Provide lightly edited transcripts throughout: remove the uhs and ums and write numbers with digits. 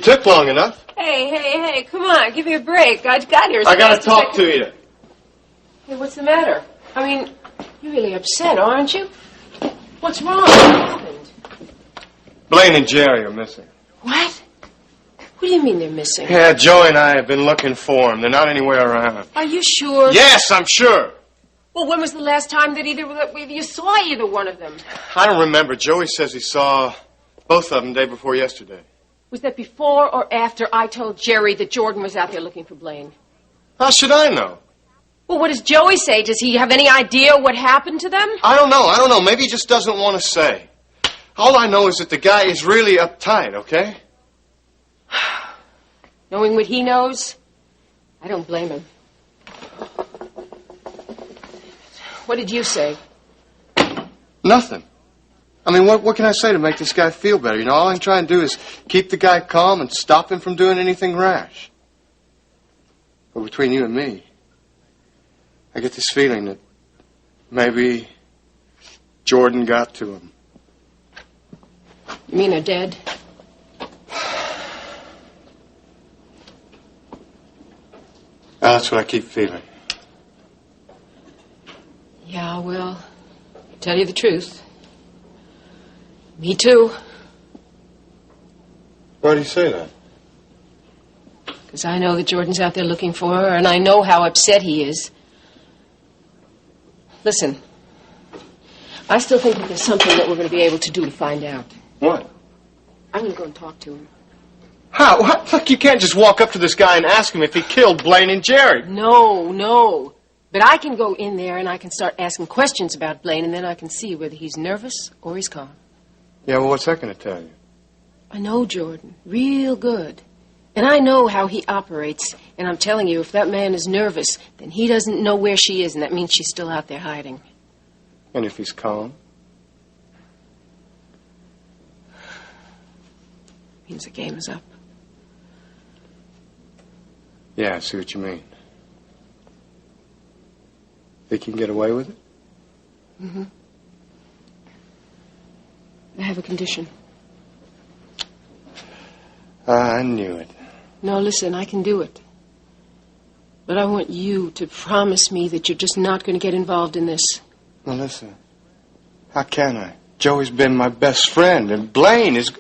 took long enough. Hey, come on, give me a break. I got here. I gotta talk to you. Hey, what's the matter? I mean, you're really upset, aren't you? What's wrong? What happened? Blaine and Jerry are missing. What? What do you mean they're missing? Yeah, Joey and I have been looking for them. They're not anywhere around. Are you sure? Yes, I'm sure. Well, when was the last time that you saw either one of them? I don't remember. Joey says he saw both of them day before yesterday. Was that before or after I told Jerry that Jordan was out there looking for Blaine? How should I know? Well, what does Joey say? Does he have any idea what happened to them? I don't know. Maybe he just doesn't want to say. All I know is that the guy is really uptight, okay? Knowing what he knows, I don't blame him. What did you say? Nothing. I mean, what can I say to make this guy feel better? You know, all I'm trying to do is keep the guy calm and stop him from doing anything rash. But between you and me, I get this feeling that maybe Jordan got to him. You mean they're dead? That's what I keep feeling. Yeah, well, to tell you the truth, me too. Why do you say that? Because I know that Jordan's out there looking for her, and I know how upset he is. Listen, I still think that there's something that we're going to be able to do to find out. What? I'm going to go and talk to him. How? Look, you can't just walk up to this guy and ask him if he killed Blaine and Jerry. No. But I can go in there and I can start asking questions about Blaine, and then I can see whether he's nervous or he's calm. Yeah, well, what's that going to tell you? I know Jordan real good. And I know how he operates. And I'm telling you, if that man is nervous, then he doesn't know where she is, and that means she's still out there hiding. And if he's calm? Means the game is up. Yeah, I see what you mean. Think you can get away with it? Mm-hmm. I have a condition. I knew it. No, listen, I can do it. But I want you to promise me that you're just not going to get involved in this. Now, listen. How can I? Joey's been my best friend, and Blaine is...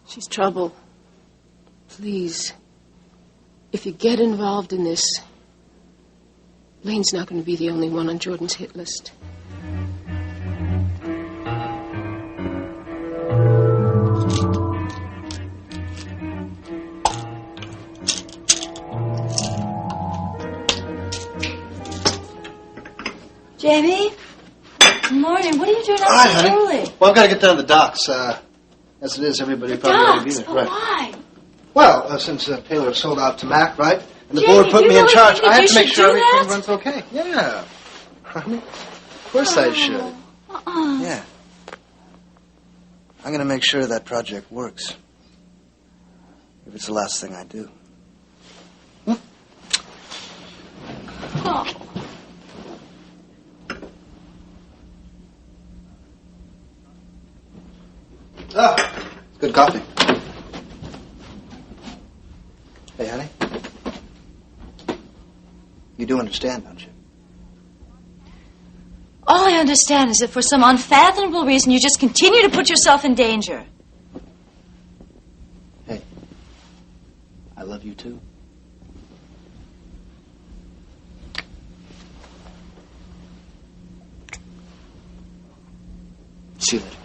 She's trouble. Please. If you get involved in this, Blaine's not going to be the only one on Jordan's hit list. Jamie? Good morning. What are you doing Hi, out so honey. early? Well, I've got to get down to the docks. As it is, everybody probably ought to be there. Oh, Right. why? Well, since Taylor sold out to Mac, right? And the Jamie, board put you me in really charge, think that I have you to make should sure do everything that? runs okay. Yeah. I mean, of course I should. Yeah. I'm going to make sure that project works. If it's the last thing I do. Oh. Ah, good coffee. Hey, honey. You do understand, don't you? All I understand is that for some unfathomable reason, you just continue to put yourself in danger. Hey, I love you too. See you later.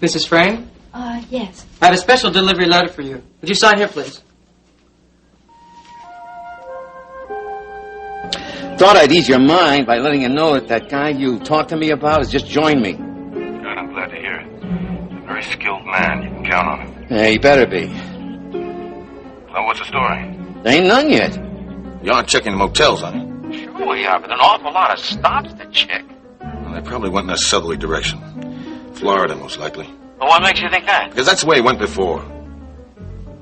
Mrs. Frame? Yes. I have a special delivery letter for you. Would you sign here, please? Thought I'd ease your mind by letting you know that guy you talked to me about has just joined me. Good, I'm glad to hear it. He's a very skilled man. You can count on him. Yeah, he better be. Well, what's the story? There ain't none yet. You aren't checking the motels, are you? Sure we are, but an awful lot of stops to check. Well, they probably went in a southerly direction. Florida, most likely. Well, what makes you think that? Because that's the way it went before.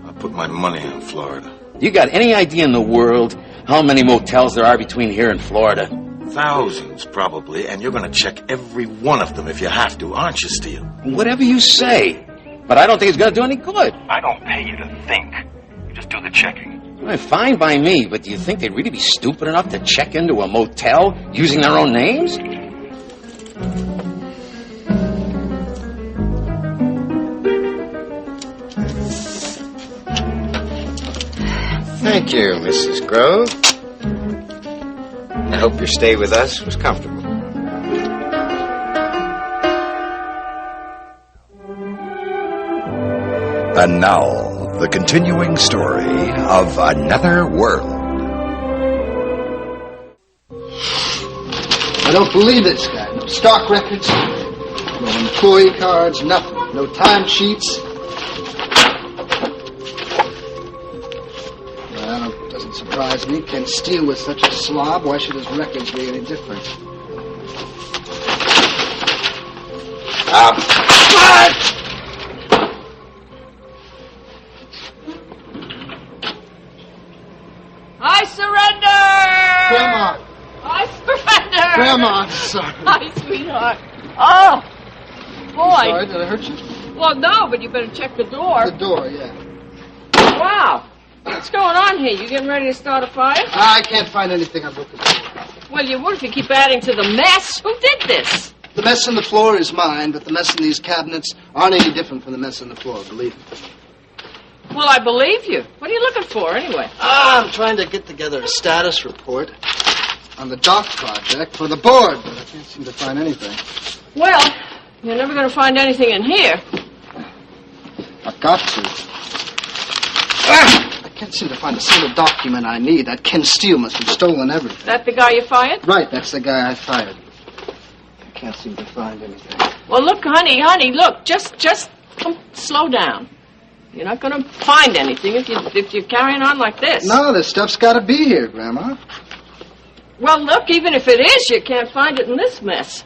I put my money on Florida. You got any idea in the world how many motels there are between here and Florida? Thousands, probably, and you're going to check every one of them if you have to, aren't you, Steele? Whatever you say. But I don't think it's going to do any good. I don't pay you to think. You just do the checking. Well, fine by me, but do you think they'd really be stupid enough to check into a motel using their own names? Thank you, Mrs. Grove. I hope your stay with us was comfortable. And now, the continuing story of Another World. I don't believe this guy. No stock records, no employee cards, nothing. No timesheets. Well, it doesn't surprise me. Ken Steele was such a slob. Why should his records be any different? I surrender! Grandma! I surrender! Grandma, I'm sorry. Hi, sweetheart. Oh! Boy. Sorry, did I hurt you? Well, no, but you better check the door. The door, yeah. Wow. What's going on here? You getting ready to start a fire? I can't find anything I'm looking for. Well, you would if you keep adding to the mess. Who did this? The mess on the floor is mine, but the mess in these cabinets aren't any different from the mess on the floor, believe me. Well, I believe you. What are you looking for, anyway? I'm trying to get together a status report on the dock project for the board, but I can't seem to find anything. Well, you're never going to find anything in here. I've got to. I can't seem to find a single document I need. That Ken Steele must have stolen everything. That the guy you fired? Right, that's the guy I fired. I can't seem to find anything. Well, look, honey, look, just slow down. You're not going to find anything if you're carrying on like this. No, this stuff's got to be here, Grandma. Well, look, even if it is, you can't find it in this mess.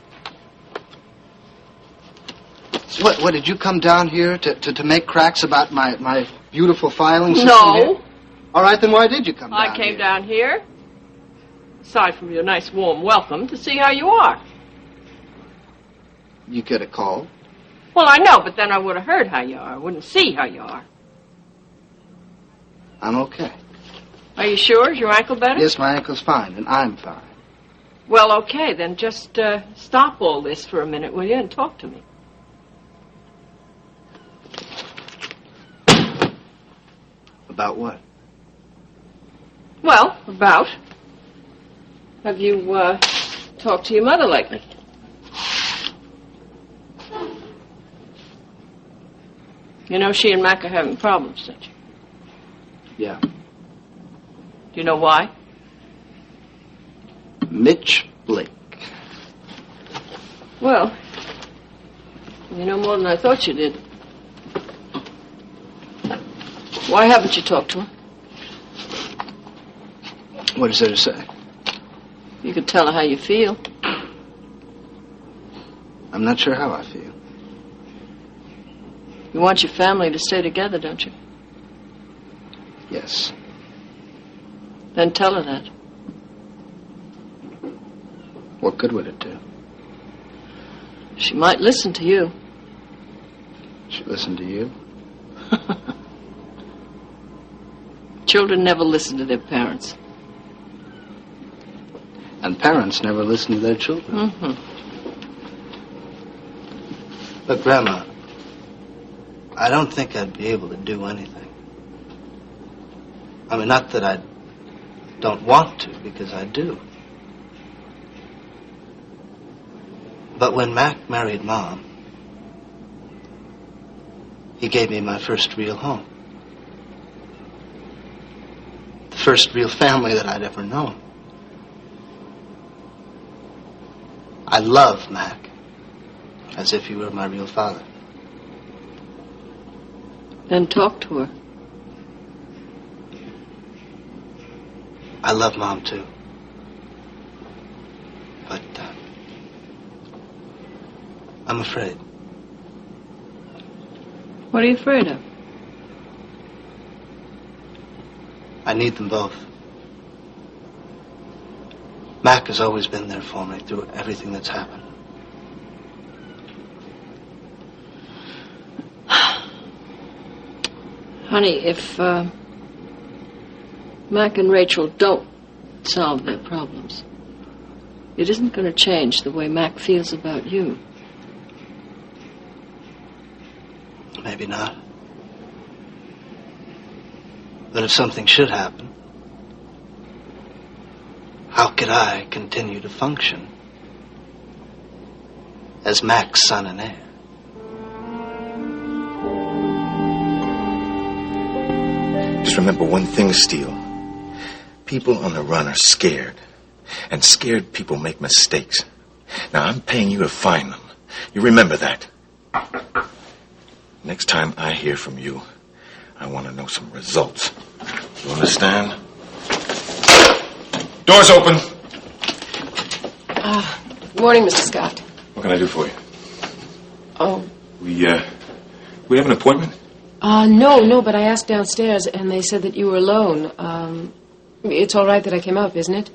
What, did you come down here to make cracks about my beautiful filing system No. here? All right, then why did you come down I came down here, aside from your nice warm welcome, to see how you are. You get a call? Well, I know, but then I would have heard how you are. I wouldn't see how you are. I'm okay. Are you sure? Is your ankle better? Yes, my ankle's fine, and I'm fine. Well, okay, then just stop all this for a minute, will you, and talk to me. About what? Well, about. Have you talked to your mother lately? You know she and Mac are having problems, don't you? Yeah. Do you know why? Mitch Blake. Well, you know more than I thought you did. Why haven't you talked to her? What is there to say? You could tell her how you feel. I'm not sure how I feel. You want your family to stay together, don't you? Yes. Then tell her that. What good would it do? She might listen to you. She listened to you? Children never listen to their parents. And parents never listen to their children. Mm-hmm. Look, Grandma, I don't think I'd be able to do anything. I mean, not that I don't want to, because I do. But when Mac married Mom, he gave me my first real home. The first real family that I'd ever known. I love Mac as if he were my real father. Then talk to her. I love Mom, too. But I'm afraid. What are you afraid of? I need them both. Mac has always been there for me through everything that's happened. Honey, if Mac and Rachel don't solve their problems, it isn't going to change the way Mac feels about you. Maybe not. But if something should happen, how could I continue to function as Mac's son and heir? Just remember one thing, Steele. People on the run are scared. And scared people make mistakes. Now, I'm paying you to find them. You remember that. Next time I hear from you, I want to know some results. You understand? Doors open. Good morning, Mr. Scott. What can I do for you? Oh. We have an appointment? No, but I asked downstairs, and they said that you were alone. It's all right that I came up, isn't it?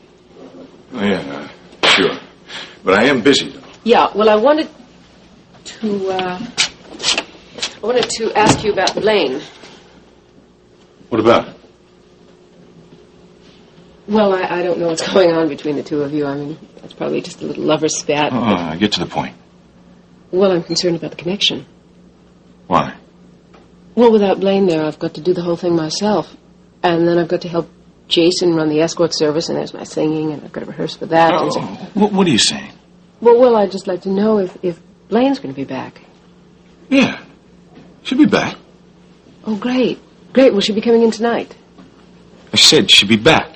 Oh, yeah, sure. But I am busy, though. Yeah, well, I wanted to ask you about Blaine. What about it? Well, I don't know what's going on between the two of you. I mean, it's probably just a little lover's spat. Get to the point. Well, I'm concerned about the connection. Why? Well, without Blaine there, I've got to do the whole thing myself. And then I've got to help Jason run the escort service, and there's my singing, and I've got to rehearse for that. What are you saying? Well, I'd just like to know if Blaine's going to be back. Yeah. She'll be back. Oh, great. Great. Will she be coming in tonight? I said she'll be back.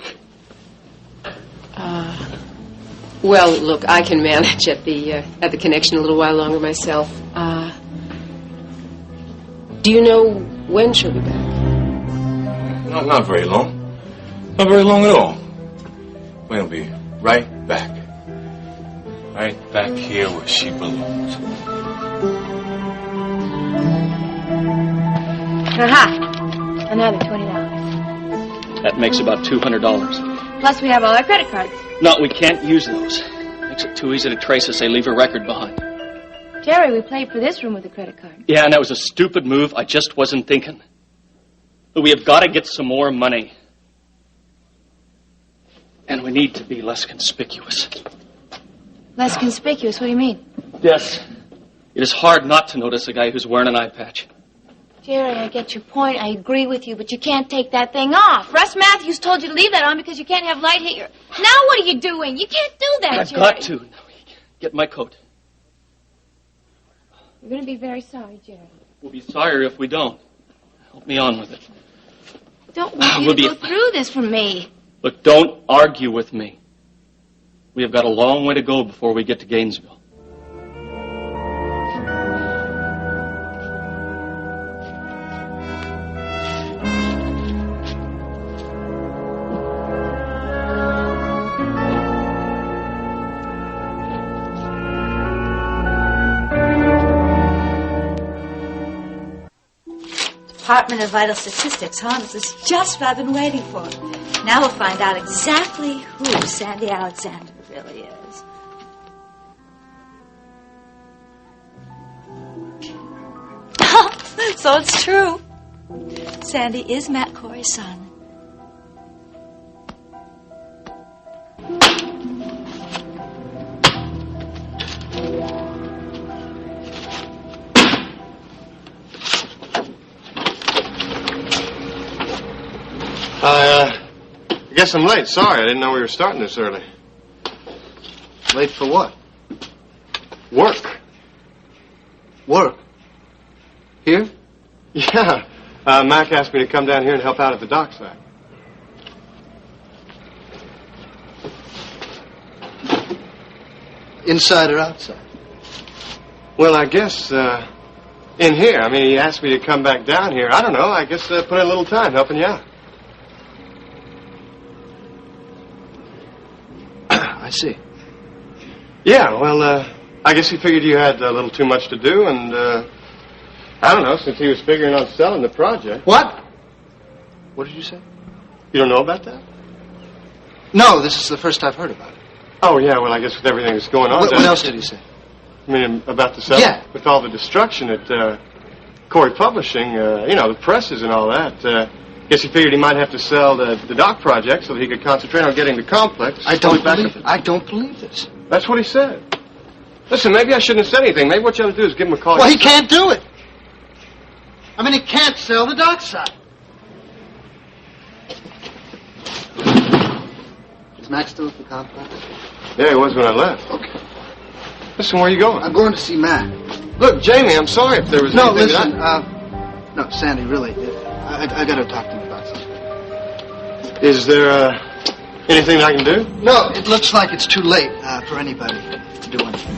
Well, look, I can manage at the connection a little while longer myself. Do you know when she'll be back? Not very long. Not very long at all. We'll be right back. Right back here where she belongs. Aha! Another $20. That makes about $200. Plus we have all our credit cards. No, we can't use those. Makes it too easy to trace us. They leave a record behind. Jerry, we played for this room with a credit card. Yeah, and that was a stupid move. I just wasn't thinking. But we have got to get some more money. And we need to be less conspicuous. Less conspicuous? What do you mean? Yes. It is hard not to notice a guy who's wearing an eye patch. Jerry, I get your point. I agree with you, but you can't take that thing off. Russ Matthews told you to leave that on because you can't have light hit your... Now what are you doing? You can't do that, I've Jerry. got to. Now, get my coat. You're going to be very sorry, Jerry. We'll be sorry if we don't. Help me on with it. I don't want you to go through this for me. Look, don't argue with me. We have got a long way to go before we get to Gainesville. Department of Vital Statistics, huh? This is just what I've been waiting for. Now we'll find out exactly who Sandy Alexander really is. So it's true. Sandy is Matt Corey's son. I guess I'm late. Sorry, I didn't know we were starting this early. Late for what? Work. Work? Here? Yeah. Mac asked me to come down here and help out at the dock site. Inside or outside? Well, I guess, in here. I mean, he asked me to come back down here. I don't know. I guess put in a little time helping you out. I see. Yeah, well, I guess he figured you had a little too much to do, and I don't know, since he was figuring on selling the project. What? What did you say? You don't know about that? No, this is the first I've heard about it. Oh, yeah, well, I guess with everything that's going on... What else did he say? I mean, about the selling? Yeah. With all the destruction at Corey Publishing, the presses and all that, guess he figured he might have to sell the dock project so that he could concentrate on getting the complex. I don't believe this. That's what he said. Listen, maybe I shouldn't have said anything. Maybe what you ought to do is give him a call. Well, he can't do it. I mean, he can't sell the dock side. Is Max still at the complex? Yeah, he was when I left. Okay. Listen, where are you going? I'm going to see Matt. Look, Jamie, I'm sorry if there was No, anything listen, that no, Sandy, really, I got to talk to him about something. Is there, anything I can do? No, it looks like it's too late for anybody to do anything.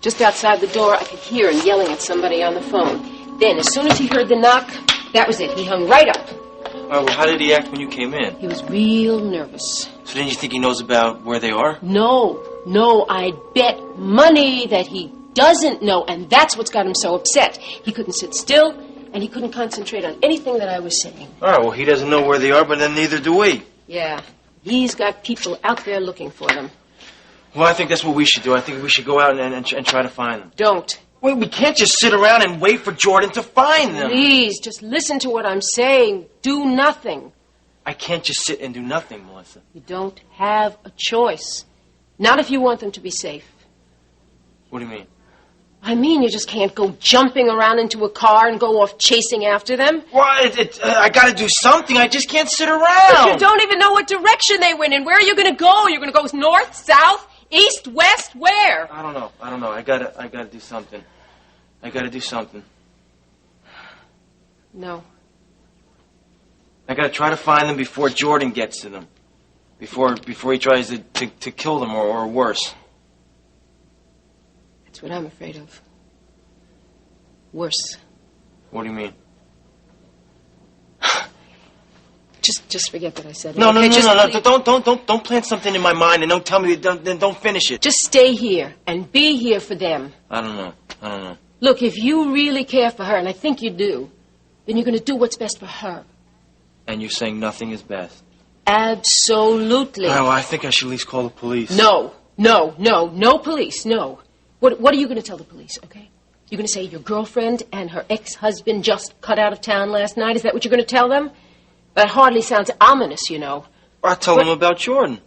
Just outside the door, I could hear him yelling at somebody on the phone. Then, as soon as he heard the knock, that was it. He hung right up. Well, how did he act when you came in? He was real nervous. So then you think he knows about where they are? No, I'd bet money that he doesn't know, and that's what's got him so upset. He couldn't sit still, and he couldn't concentrate on anything that I was saying. All right, well, he doesn't know where they are, but then neither do we. Yeah, he's got people out there looking for them. Well, I think that's what we should do. I think we should go out and try to find them. Don't. Wait, we can't just sit around and wait for Jordan to find them. Please, just listen to what I'm saying. Do nothing. I can't just sit and do nothing, Melissa. You don't have a choice. Not if you want them to be safe. What do you mean? I mean, you just can't go jumping around into a car and go off chasing after them. Well, I got to do something. I just can't sit around. But you don't even know what direction they went in. Where are you going to go? You're going to go north, south, east, west, where? I don't know. I gotta do something. I gotta do something. No. I gotta try to find them before Jordan gets to them. Before he tries to kill them or worse. That's what I'm afraid of. Worse. What do you mean? Just forget that I said it. No, okay? Don't plant something in my mind and don't tell me, then don't finish it. Just stay here and be here for them. I don't know. Look, if you really care for her, and I think you do, then you're going to do what's best for her. And you're saying nothing is best? Absolutely. Oh, I think I should at least call the police. No police, no. What are you going to tell the police, okay? You're going to say your girlfriend and her ex-husband just cut out of town last night? Is that what you're going to tell them? That hardly sounds ominous, you know. I'll tell them about Jordan.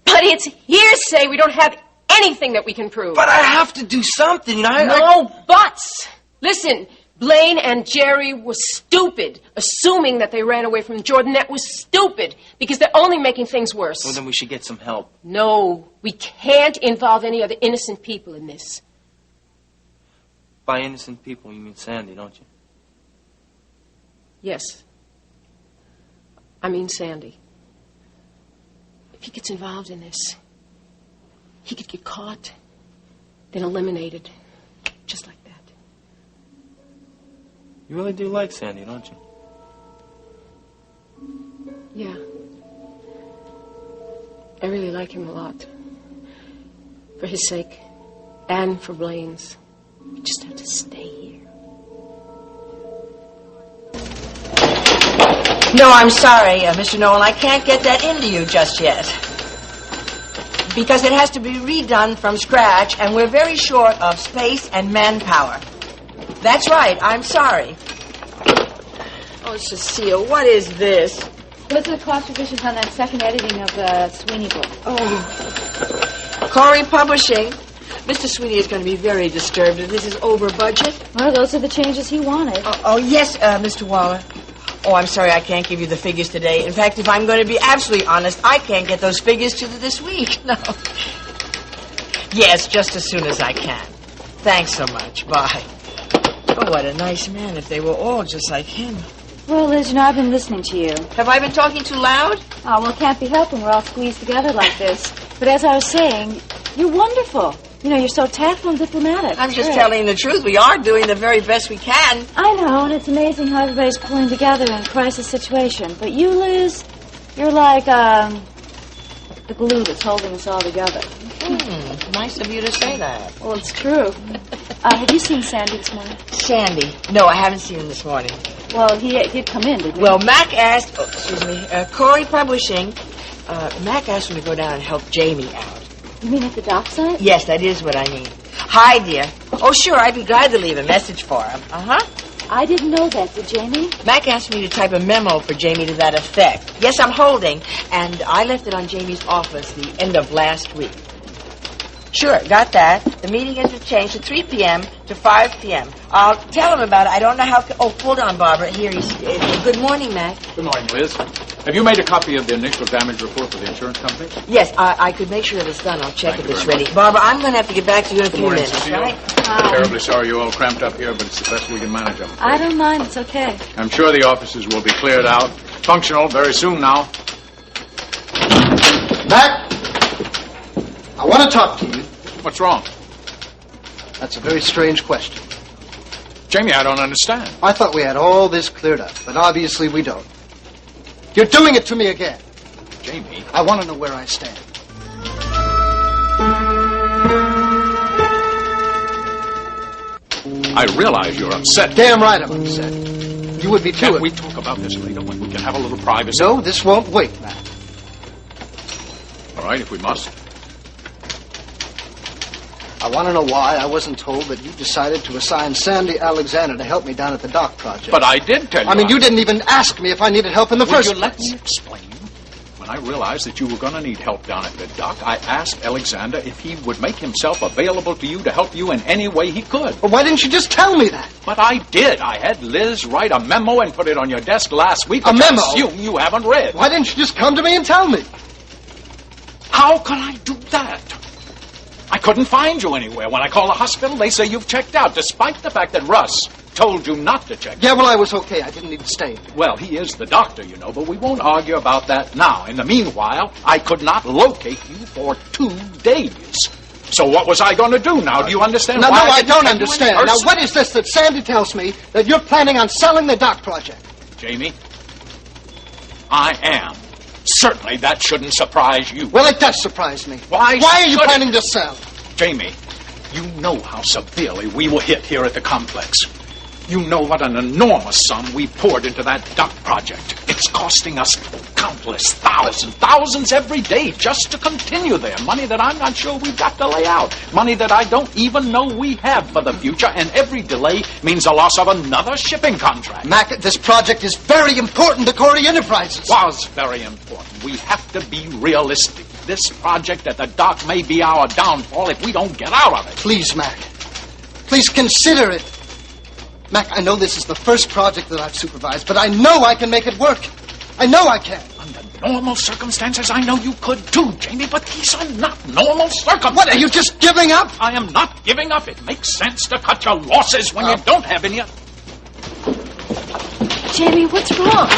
But it's hearsay. We don't have anything that we can prove. But I have to do something. No buts. Listen, Blaine and Jerry were stupid, assuming that they ran away from Jordan. That was stupid, because they're only making things worse. Well, then we should get some help. No, we can't involve any other innocent people in this. By innocent people, you mean Sandy, don't you? Yes. I mean Sandy. If he gets involved in this, he could get caught, then eliminated, just like that. You really do like Sandy, don't you? Yeah. I really like him a lot. For his sake, and for Blaine's. We just have to stay here. No, I'm sorry, Mr. Nolan. I can't get that into you just yet. Because it has to be redone from scratch, and we're very short of space and manpower. That's right. I'm sorry. Oh, Cecile, what is this? Those are the cost revisions on that second editing of the Sweeney book. Oh. Corey Publishing. Mr. Sweeney is going to be very disturbed if this is over budget. Well, those are the changes he wanted. Oh yes, Mr. Waller. Oh, I'm sorry I can't give you the figures today. In fact, if I'm going to be absolutely honest, I can't get those figures to you this week. No. Yes, just as soon as I can. Thanks so much. Bye. Oh, what a nice man if they were all just like him. Well, Liz, you know, I've been listening to you. Have I been talking too loud? Oh, well, it can't be helped when we're all squeezed together like this. But as I was saying, you're wonderful. You know, you're so tactful and diplomatic. I'm just telling the truth. We are doing the very best we can. I know, and it's amazing how everybody's pulling together in a crisis situation. But you, Liz, you're like, the glue that's holding us all together. Nice of you to say that. Well, it's true. Have you seen Sandy this morning? Sandy? No, I haven't seen him this morning. Well, he'd come in, didn't he? Well, Mac asked, Corey Publishing, Mac asked him to go down and help Jamie out. You mean at the dockside? Yes, that is what I mean. Hi, dear. Oh, sure, I'd be glad to leave a message for him. I didn't know that, did Jamie? Mac asked me to type a memo for Jamie to that effect. Yes, I'm holding, and I left it on Jamie's office the end of last week. Sure, got that. The meeting has been changed to 3 p.m. to 5 p.m. I'll tell him about it. I don't know how... Oh, hold on, Barbara. Here, good morning, Mac. Good morning, Liz. Have you made a copy of the initial damage report for the insurance company? Yes, I could make sure that it's done. I'll check if it's ready. Barbara, I'm going to have to get back to you in a few minutes, Cecile. right? Terribly sorry you're all cramped up here, but it's the best we can manage them. I don't mind. It's okay. I'm sure the offices will be cleared out. Functional very soon now. Mac, I want to talk to you. What's wrong? That's a very strange question. Jamie, I don't understand. I thought we had all this cleared up, but obviously we don't. You're doing it to me again. Jamie? I want to know where I stand. I realize you're upset. Damn right I'm upset. You would be too. Can't we talk about this later when we can have a little privacy? No, this won't wait, Mac. All right, if we must. I want to know why I wasn't told that you decided to assign Sandy Alexander to help me down at the dock project. But I did tell you. I mean, you didn't even ask me if I needed help in the first place. place. Let me explain. When I realized that you were going to need help down at the dock, I asked Alexander if he would make himself available to you to help you in any way he could. But why didn't you just tell me that? But I did. I had Liz write a memo and put it on your desk last week. A memo? I assume you haven't read. Why didn't you just come to me and tell me? How can I do that? I couldn't find you anywhere. When I call the hospital, they say you've checked out, despite the fact that Russ told you not to check. Yeah, well, I was okay. I didn't need to stay. Well, he is the doctor, you know, but we won't argue about that now. In the meanwhile, I could not locate you for 2 days. So what was I going to do now? Do you understand? No, why I don't understand. Now, what is this that Sandy tells me that you're planning on selling the dock project? Jamie, I am. Certainly that shouldn't surprise you. Well, it does surprise me. Why are you planning to sell? Jamie, you know how severely we were hit here at the complex. You know what an enormous sum we poured into that dock project. It's costing us countless thousands every day just to continue there. Money that I'm not sure we've got to lay out. Money that I don't even know we have for the future. And every delay means the loss of another shipping contract. Mac, this project is very important to Corey Enterprises. Was very important. We have to be realistic. This project at the dock may be our downfall if we don't get out of it. Please, Mac. Please consider it. Mac, I know this is the first project that I've supervised, but I know I can make it work. I know I can. Under normal circumstances, I know you could too, Jamie, but these are not normal circumstances. What, are you just giving up? I am not giving up. It makes sense to cut your losses when you don't have any. Jamie, what's wrong?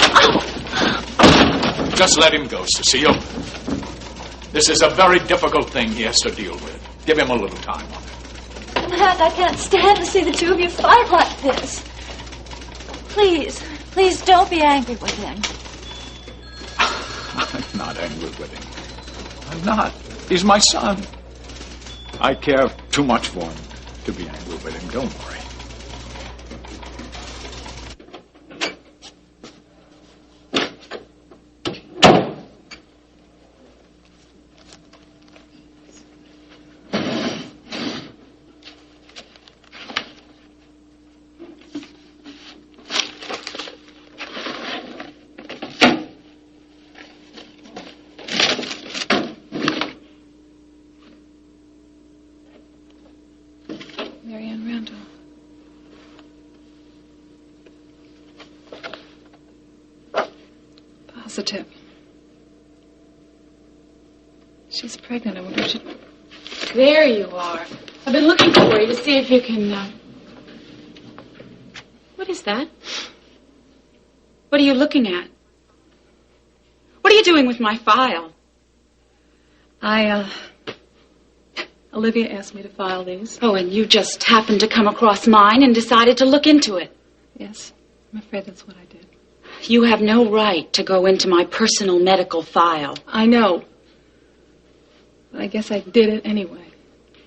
Just let him go, Cecile. This is a very difficult thing he has to deal with. Give him a little time on it. Matt, I can't stand to see the two of you fight like this. Please don't be angry with him. I'm not angry with him. I'm not. He's my son. I care too much for him to be angry with him. Don't worry. Marianne Randall. Positive. She's pregnant. I wonder if she... There you are. I've been looking for you to see if you can, What is that? What are you looking at? What are you doing with my file? Olivia asked me to file these. Oh, and you just happened to come across mine and decided to look into it. Yes, I'm afraid that's what I did. You have no right to go into my personal medical file. I know. But I guess I did it anyway.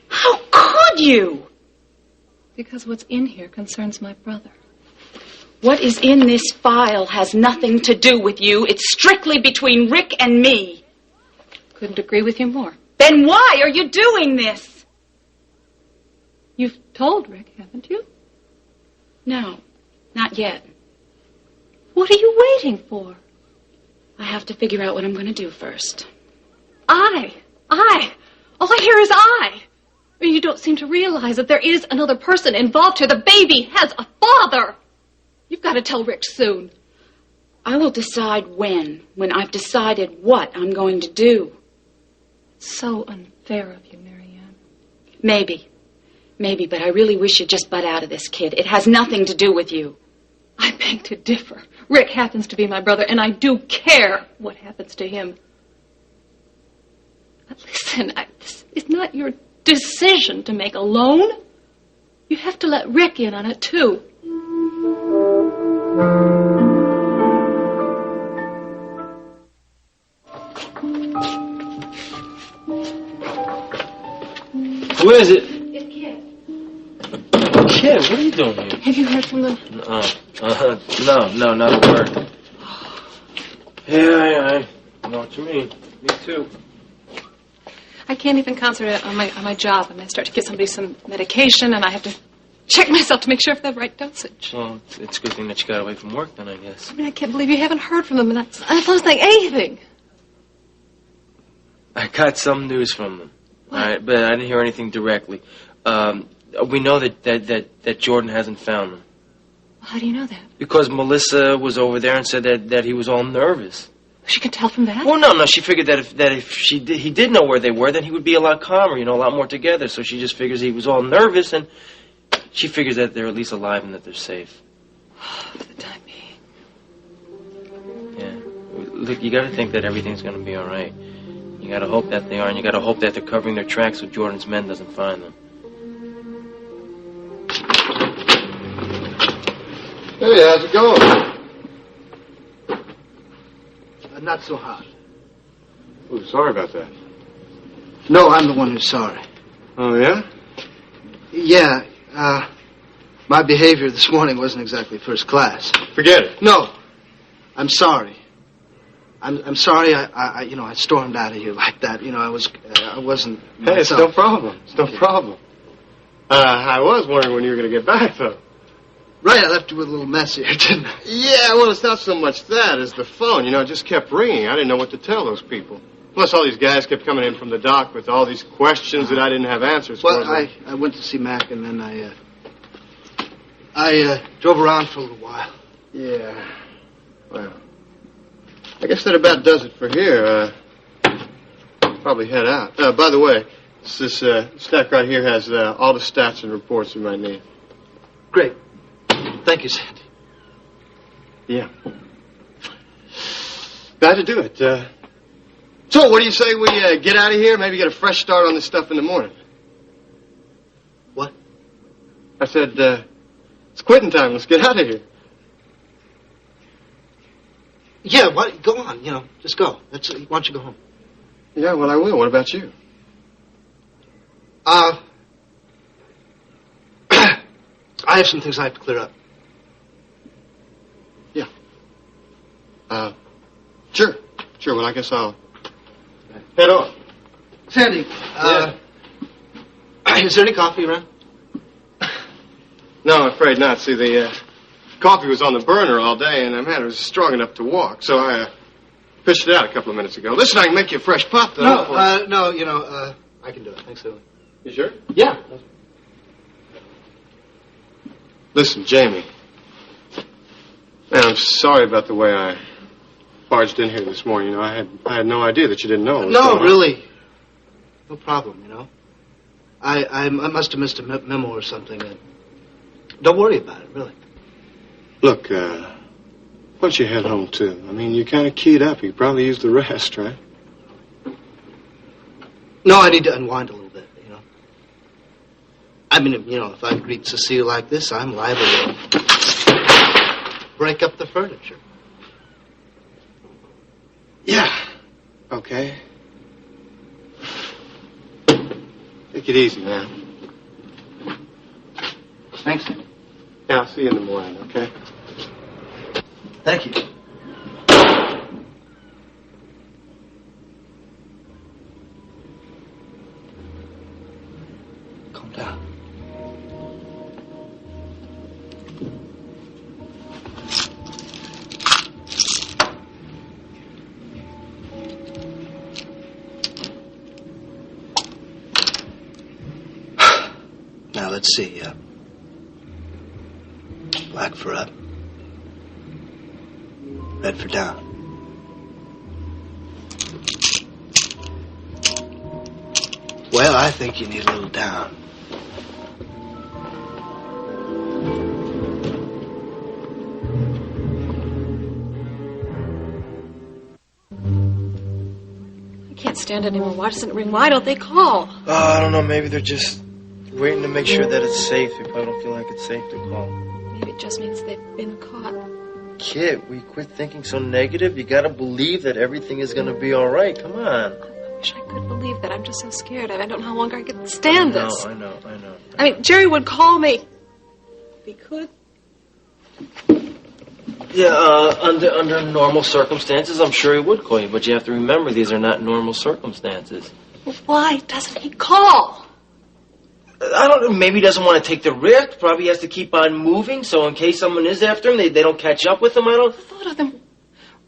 How could you? Because what's in here concerns my brother. What is in this file has nothing to do with you. It's strictly between Rick and me. Couldn't agree with you more. Then why are you doing this? You've told Rick, haven't you? No, not yet. What are you waiting for? I have to figure out what I'm going to do first. I. All I hear is I. You don't seem to realize that there is another person involved here. The baby has a father. You've got to tell Rick soon. I will decide when I've decided what I'm going to do. So unfair of you, Marianne. Maybe, but I really wish you'd just butt out of this, kid. It has nothing to do with you. I beg to differ. Rick happens to be my brother, and I do care what happens to him. But listen, this is not your decision to make alone. You have to let Rick in on it, too. Who is it? It's Ken. Ken, what are you doing here? Have you heard from them? No, not a word. Yeah, I know what you mean. Me too. I can't even concentrate on my job. I start to get somebody some medication, and I have to check myself to make sure I have the right dosage. Well, it's a good thing that you got away from work then, I guess. I mean, I can't believe you haven't heard from them. And that sounds like anything. I got some news from them. All right, but I didn't hear anything directly. We know that Jordan hasn't found them. How do you know that? Because Melissa was over there and said that he was all nervous. She could tell from that? Well, no. She figured that if he did know where they were, then he would be a lot calmer, a lot more together. So she just figures he was all nervous, and she figures that they're at least alive and that they're safe. For the time being. Yeah. Look, you got to think that everything's going to be all right. You got to hope that they are, and you got to hope that they're covering their tracks so Jordan's men doesn't find them. Hey, how's it going? Not so hot. Oh, sorry about that. No, I'm the one who's sorry. Oh, yeah? Yeah, my behavior this morning wasn't exactly first class. Forget it. No, I'm sorry. I'm sorry I stormed out of here like that. I wasn't Hey, it's myself. no problem. It's no problem. I was wondering when you were going to get back, though. Right, I left you with a little mess here, didn't I? Yeah, well, it's not so much that as the phone. It just kept ringing. I didn't know what to tell those people. Plus, all these guys kept coming in from the dock with all these questions that I didn't have answers for. Well, I went to see Mac, and then I drove around for a little while. Yeah. Well, I guess that about does it for here. Probably head out. By the way, this stack right here has all the stats and reports you might need. Great. Thank you, Sandy. Yeah. Glad to do it. So, what do you say we get out of here? Maybe get a fresh start on this stuff in the morning. What? I said, it's quitting time. Let's get out of here. Yeah, go on, just go. Why don't you go home? Yeah, well, I will. What about you? I have some things I have to clear up. Yeah. Sure. Well, I guess I'll head on. Sandy, is there any coffee around? No, I'm afraid not. See, the coffee was on the burner all day, and it was strong enough to walk, so I pitched it out a couple of minutes ago. Listen, I can make you a fresh pop, though. No, I can do it. Thanks, Louie. You sure? Yeah. Listen, Jamie. Man, I'm sorry about the way I barged in here this morning. I had no idea that you didn't know. No, really. No problem, I must have missed a memo or something. Don't worry about it, really. Look, why don't you head home, too? I mean, you're kind of keyed up. You probably used the rest, right? No, I need to unwind a little bit, I mean, if I greet Cecile like this, I'm liable to break up the furniture. Yeah. Okay. Take it easy, man. Thanks. Yeah, I'll see you in the morning, okay? Thank you. Calm down. Now, let's see. Black for up. Red for down. Well, I think you need a little down. I can't stand it anymore. Why doesn't it ring? Why don't they call? I don't know. Maybe they're just waiting to make sure that it's safe. If I don't feel like it's safe to call. Maybe it just means they've been caught. Kid, we quit thinking so negative. You gotta believe that everything is gonna be all right. Come on. I wish I could believe that. I'm just so scared. I don't know how long I can stand this. I know. I mean, Jerry would call me. If he could. Yeah, under normal circumstances, I'm sure he would call you. But you have to remember, these are not normal circumstances. Well, why doesn't he call? I don't know. Maybe he doesn't want to take the risk. Probably has to keep on moving. So in case someone is after him, they don't catch up with him. The thought of them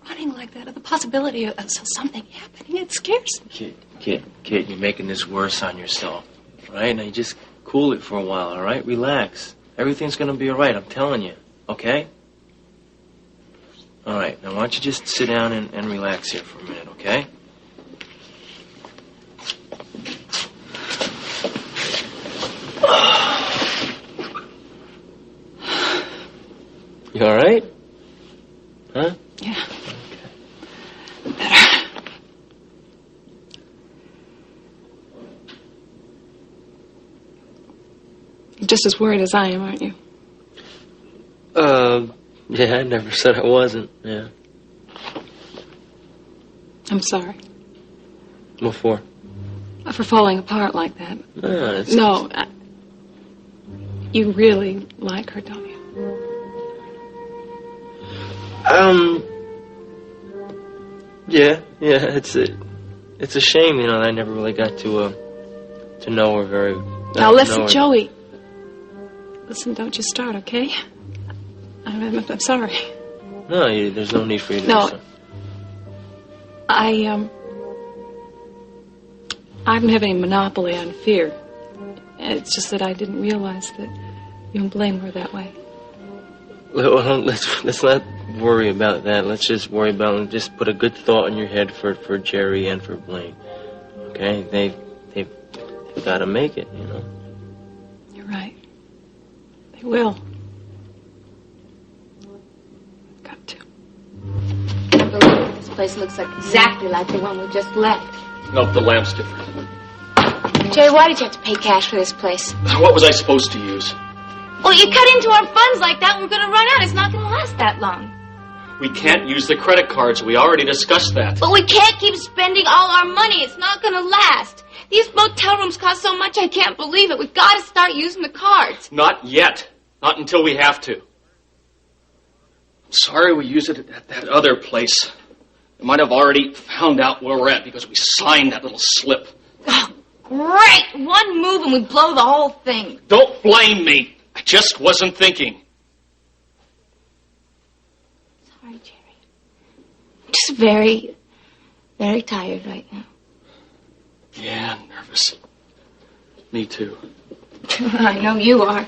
running like that, or the possibility of something happening, it scares me. Kid, you're making this worse on yourself. All right? Now you just cool it for a while, all right? Relax. Everything's going to be all right. I'm telling you. Okay? All right. Now why don't you just sit down and relax here for a minute, okay? You all right? Huh? Yeah. Okay. Better. You're just as worried as I am, aren't you? Yeah, I never said I wasn't. Yeah. I'm sorry. What for? For falling apart like that. No, you really like her, don't you? Yeah. It's a shame, that I never really got to know her very. Now listen, Joey. Listen, don't you start, okay? I'm sorry. No, there's no need for you to do so. I don't have any monopoly on fear. It's just that I didn't realize that you and Blaine were that way. Well, let's not worry about that. Let's just worry about just put a good thought in your head for Jerry and for Blaine. Okay, they've got to make it. You're right. They will. Got to. place looks exactly like the one we just left. Nope, the lamp's different. Jerry, why did you have to pay cash for this place? What was I supposed to use? Well, you cut into our funds like that, we're going to run out. It's not going to last that long. We can't use the credit cards. We already discussed that. But we can't keep spending all our money. It's not going to last. These motel rooms cost so much, I can't believe it. We've got to start using the cards. Not yet. Not until we have to. I'm sorry we use it at that other place. They might have already found out where we're at because we signed that little slip. Oh, great! One move and we blow the whole thing. Don't blame me. I just wasn't thinking. Sorry, Jerry. I'm just very, very tired right now. Yeah, nervous. Me too. I know you are.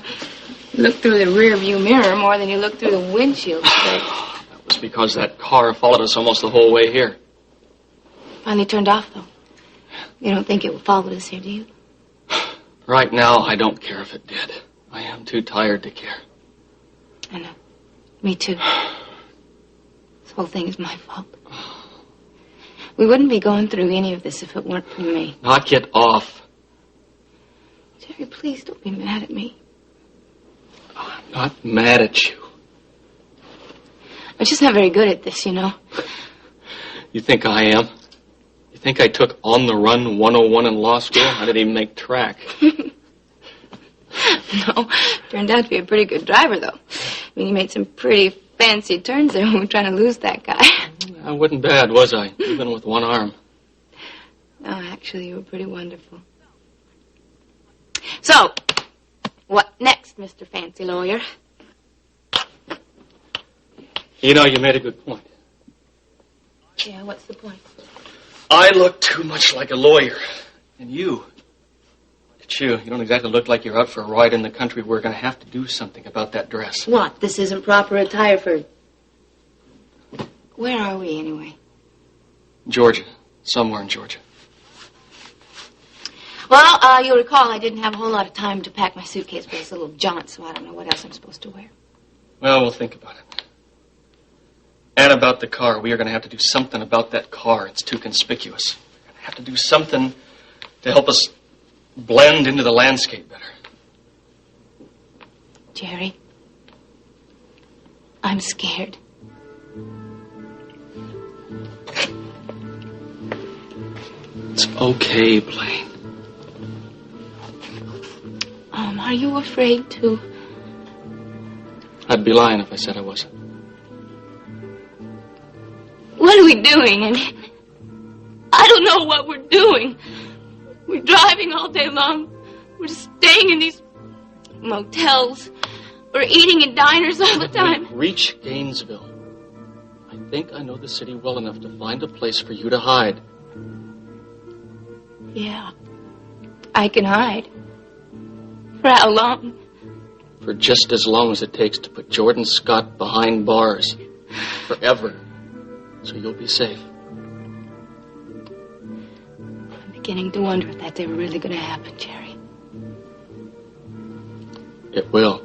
You look through the rear view mirror more than you look through the windshield today. That was because that car followed us almost the whole way here. Finally turned off, though. You don't think it will follow us here, do you? Right now, I don't care if it did. I am too tired to care. I know. Me too. This whole thing is my fault. We wouldn't be going through any of this if it weren't for me. Knock it off. Jerry, please don't be mad at me. I'm not mad at you. I'm just not very good at this, you know. You think I am? You think I took On the Run 101 in law school? I didn't even make track. No, turned out to be a pretty good driver, though. I mean, you made some pretty fancy turns there when we were trying to lose that guy. I wasn't bad, was I? Even with one arm. No, actually, you were pretty wonderful. So, what next, Mr. Fancy Lawyer? You know, you made a good point. Yeah, what's the point? I look too much like a lawyer. And you. You don't exactly look like you're out for a ride in the country. We're going to have to do something about that dress. What? This isn't proper attire for... Where are we, anyway? Georgia. Somewhere in Georgia. Well, you'll recall I didn't have a whole lot of time to pack my suitcase with this little jaunt, so I don't know what else I'm supposed to wear. Well, we'll think about it. And about the car. We are going to have to do something about that car. It's too conspicuous. We're going to have to do something to help us blend into the landscape better. Jerry, I'm scared. It's okay, Blaine. Are you afraid too? I'd be lying if I said I wasn't. What are we doing? I mean, I don't know what we're doing. We're driving all day long. We're staying in these motels. We're eating in diners all the time. When we reach Gainesville, I think I know the city well enough to find a place for you to hide. Yeah, I can hide. For how long? For just as long as it takes to put Jordan Scott behind bars. Forever. So you'll be safe. I'm beginning to wonder if that's ever really going to happen, Jerry. It will.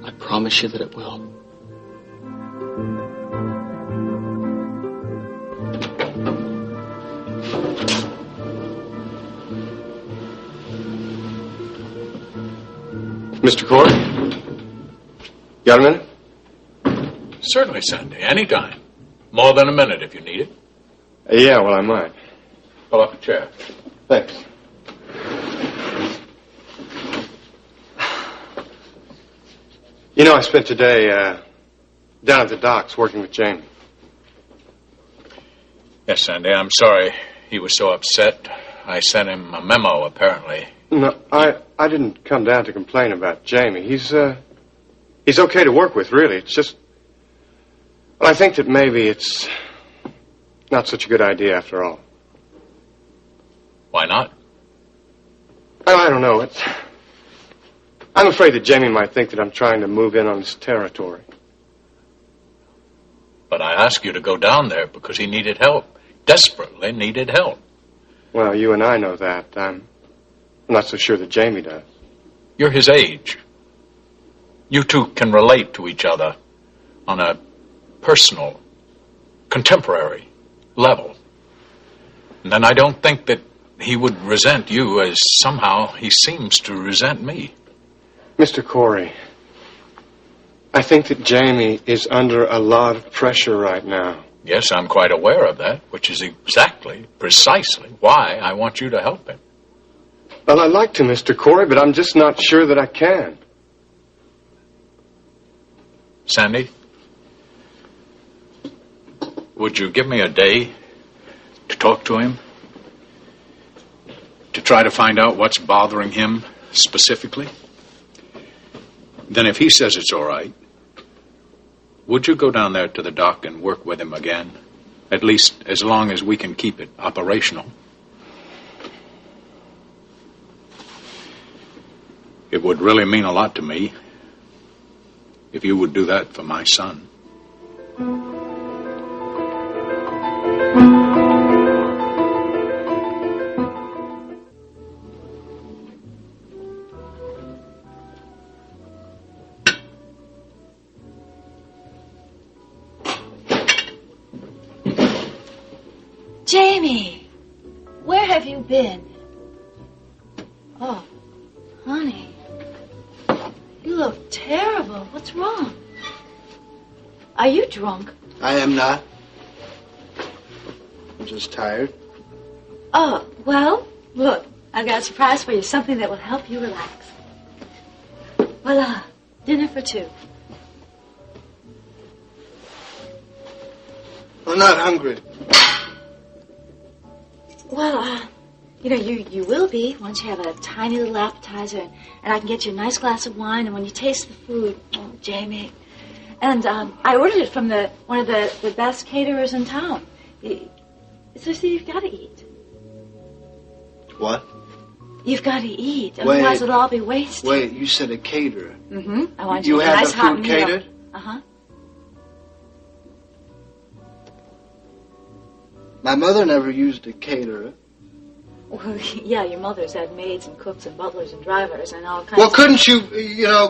I promise you that it will. Mr. Corey? Got a minute? Certainly, Sandy. Anytime. More than a minute if you need it. Yeah, well, I might. Pull up a chair. Thanks. You know, I spent today down at the docks working with Jamie. Yes, Sandy, I'm sorry he was so upset. I sent him a memo, apparently. No, I didn't come down to complain about Jamie. He's okay to work with, really. It's just... Well, I think that maybe it's not such a good idea after all. Why not? Well, I don't know. I'm afraid that Jamie might think that I'm trying to move in on his territory. But I asked you to go down there because he needed help. Desperately needed help. Well, you and I know that. I'm not so sure that Jamie does. You're his age. You two can relate to each other on a personal, contemporary level. And then I don't think that he would resent you as somehow he seems to resent me. Mr. Corey, I think that Jamie is under a lot of pressure right now. Yes, I'm quite aware of that, which is precisely why I want you to help him. Well, I'd like to, Mr. Corey, but I'm just not sure that I can. Sandy, would you give me a day to talk to him? To try to find out what's bothering him specifically? Then if he says it's all right, would you go down there to the dock and work with him again? At least as long as we can keep it operational. It would really mean a lot to me if you would do that for my son. Jamie, where have you been? Oh, honey, you look terrible. What's wrong? Are you drunk? I am not. I'm just tired. Oh, well, look, I've got a surprise for you, something that will help you relax. Voila, dinner for two. I'm not hungry. Well, you will be once you have a tiny little appetizer, and I can get you a nice glass of wine, and when you taste the food, oh, Jamie. And I ordered it from one of the best caterers in town. So you've got to eat. What? You've got to eat, otherwise it'll all be wasted. Wait, you said a caterer. Mm-hmm. I want you a have nice the hot food meal. catered? Uh-huh. My mother never used a caterer. Well, yeah, your mother's had maids and cooks and butlers and drivers and all kinds Well, couldn't you,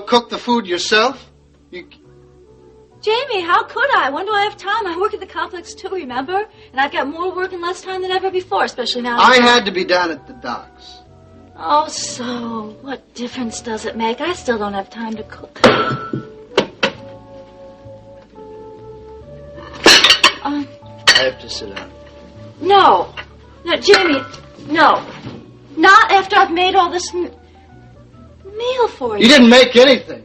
cook the food yourself? Jamie, how could I? When do I have time? I work at the complex too, remember? And I've got more work and less time than ever before, especially now. I had to be down at the docks. Oh, so what difference does it make? I still don't have time to cook. I have to sit down. No, Jamie, no. Not after I've made all this meal for you. You didn't make anything.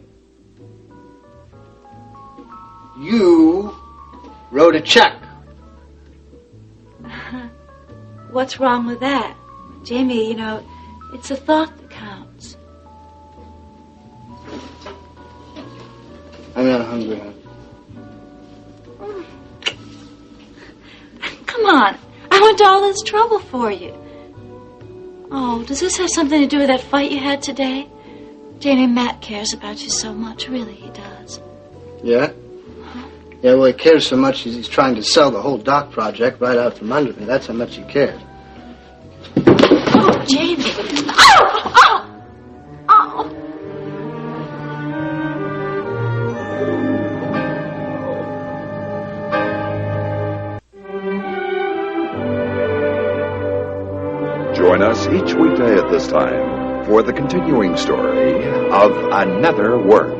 You wrote a check. What's wrong with that? Jamie, it's a thought that counts. I'm not hungry, huh? Come on. I went to all this trouble for you. Oh, does this have something to do with that fight you had today? Jamie, Matt cares about you so much. Really, he does. Yeah? Yeah, well, he cares so much he's trying to sell the whole dock project right out from under me. That's how much he cares. Oh, Jamie. Oh! Oh! Oh! Join us each weekday at this time for the continuing story of Another Work.